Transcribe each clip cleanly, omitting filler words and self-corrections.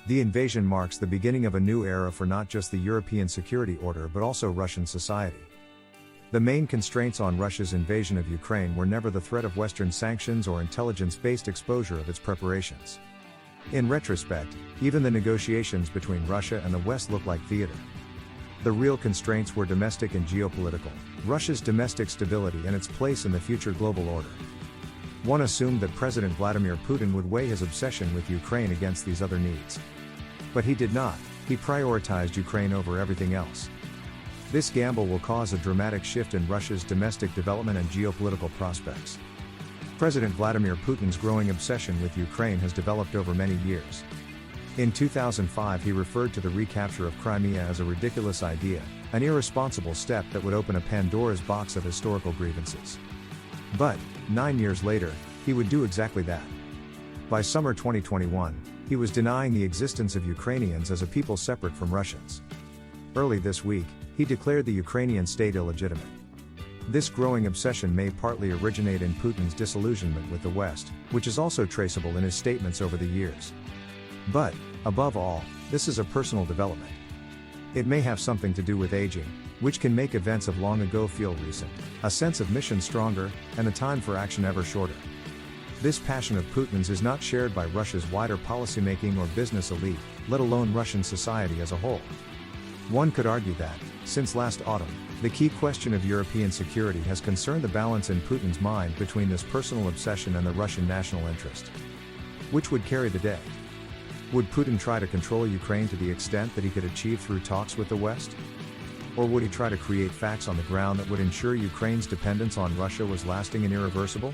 The invasion marks the beginning of a new era for not just the European security order but also Russian society. The main constraints on Russia's invasion of Ukraine were never the threat of Western sanctions or intelligence-based exposure of its preparations. In retrospect, even the negotiations between Russia and the West look like theater. The real constraints were domestic and geopolitical, Russia's domestic stability and its place in the future global order. One assumed that President Vladimir Putin would weigh his obsession with Ukraine against these other needs. But he did not, he prioritized Ukraine over everything else. This gamble will cause a dramatic shift in Russia's domestic development and geopolitical prospects. President Vladimir Putin's growing obsession with Ukraine has developed over many years. In 2005 he referred to the recapture of Crimea as a ridiculous idea, an irresponsible step that would open a Pandora's box of historical grievances. But, 9 years later, he would do exactly that. By summer 2021, he was denying the existence of Ukrainians as a people separate from Russians. Early this week, he declared the Ukrainian state illegitimate. This growing obsession may partly originate in Putin's disillusionment with the West, which is also traceable in his statements over the years. But, above all, this is a personal development. It may have something to do with aging, which can make events of long ago feel recent, a sense of mission stronger, and the time for action ever shorter. This passion of Putin's is not shared by Russia's wider policymaking or business elite, let alone Russian society as a whole. One could argue that, since last autumn, the key question of European security has concerned the balance in Putin's mind between this personal obsession and the Russian national interest. Which would carry the day? Would Putin try to control Ukraine to the extent that he could achieve through talks with the West? Or would he try to create facts on the ground that would ensure Ukraine's dependence on Russia was lasting and irreversible?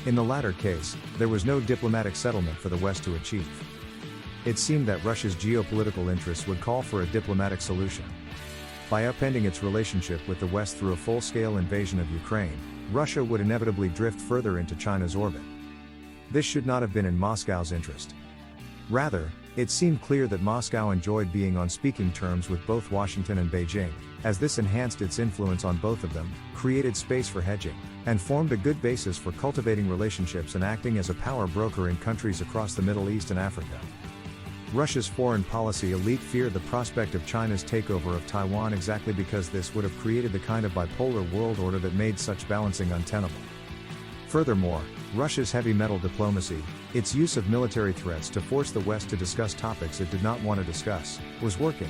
In the latter case, there was no diplomatic settlement for the West to achieve. It seemed that Russia's geopolitical interests would call for a diplomatic solution. By upending its relationship with the West through a full-scale invasion of Ukraine, Russia would inevitably drift further into China's orbit. This should not have been in Moscow's interest. Rather, it seemed clear that Moscow enjoyed being on speaking terms with both Washington and Beijing, as this enhanced its influence on both of them, created space for hedging, and formed a good basis for cultivating relationships and acting as a power broker in countries across the Middle East and Africa. Russia's foreign policy elite feared the prospect of China's takeover of Taiwan exactly because this would have created the kind of bipolar world order that made such balancing untenable. Furthermore, Russia's heavy metal diplomacy, its use of military threats to force the West to discuss topics it did not want to discuss, was working.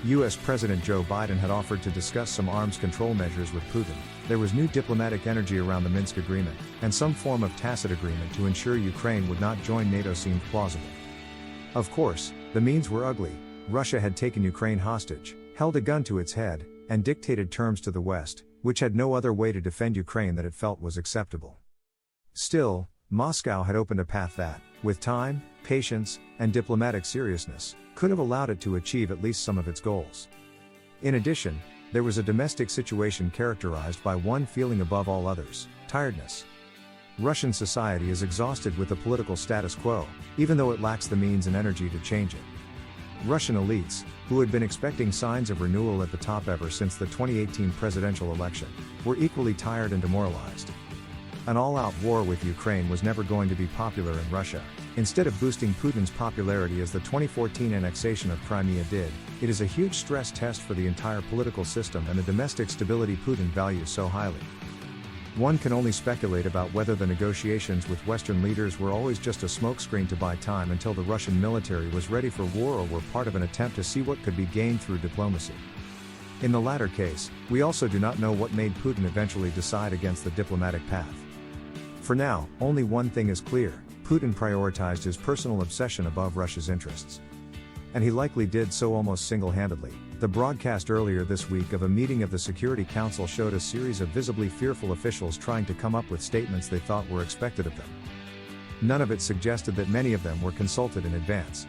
US President Joe Biden had offered to discuss some arms control measures with Putin, there was new diplomatic energy around the Minsk agreement, and some form of tacit agreement to ensure Ukraine would not join NATO seemed plausible. Of course, the means were ugly. Russia had taken Ukraine hostage, held a gun to its head, and dictated terms to the West, which had no other way to defend Ukraine that it felt was acceptable. Still, Moscow had opened a path that, with time, patience, and diplomatic seriousness, could have allowed it to achieve at least some of its goals. In addition, there was a domestic situation characterized by one feeling above all others: tiredness. Russian society is exhausted with the political status quo, even though it lacks the means and energy to change it. Russian elites, who had been expecting signs of renewal at the top ever since the 2018 presidential election, were equally tired and demoralized. An all-out war with Ukraine was never going to be popular in Russia. Instead of boosting Putin's popularity as the 2014 annexation of Crimea did, it is a huge stress test for the entire political system and the domestic stability Putin values so highly. One can only speculate about whether the negotiations with Western leaders were always just a smokescreen to buy time until the Russian military was ready for war, or were part of an attempt to see what could be gained through diplomacy. In the latter case, we also do not know what made Putin eventually decide against the diplomatic path. For now, only one thing is clear: Putin prioritized his personal obsession above Russia's interests. And he likely did so almost single-handedly. The broadcast earlier this week of a meeting of the Security Council showed a series of visibly fearful officials trying to come up with statements they thought were expected of them. None of it suggested that many of them were consulted in advance.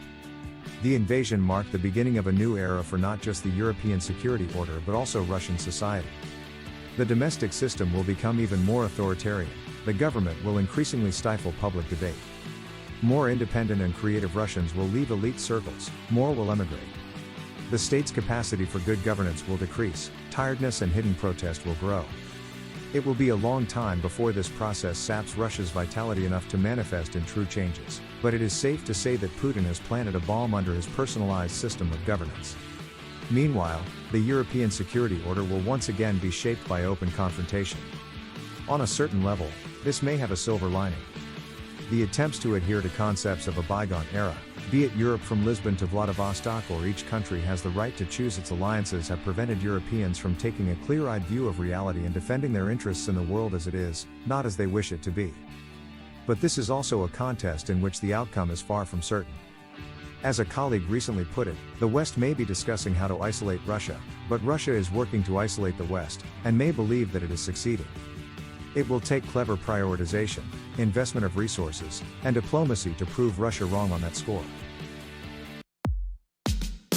The invasion marked the beginning of a new era for not just the European security order but also Russian society. The domestic system will become even more authoritarian. The government will increasingly stifle public debate. More independent and creative Russians will leave elite circles, more will emigrate. The state's capacity for good governance will decrease, tiredness and hidden protest will grow. It will be a long time before this process saps Russia's vitality enough to manifest in true changes, but it is safe to say that Putin has planted a bomb under his personalized system of governance. Meanwhile, the European security order will once again be shaped by open confrontation. On a certain level, this may have a silver lining. The attempts to adhere to concepts of a bygone era, be it Europe from Lisbon to Vladivostok or each country has the right to choose its alliances, have prevented Europeans from taking a clear-eyed view of reality and defending their interests in the world as it is, not as they wish it to be. But this is also a contest in which the outcome is far from certain. As a colleague recently put it, the West may be discussing how to isolate Russia, but Russia is working to isolate the West, and may believe that it is succeeding. It will take clever prioritization, investment of resources, and diplomacy to prove Russia wrong on that score.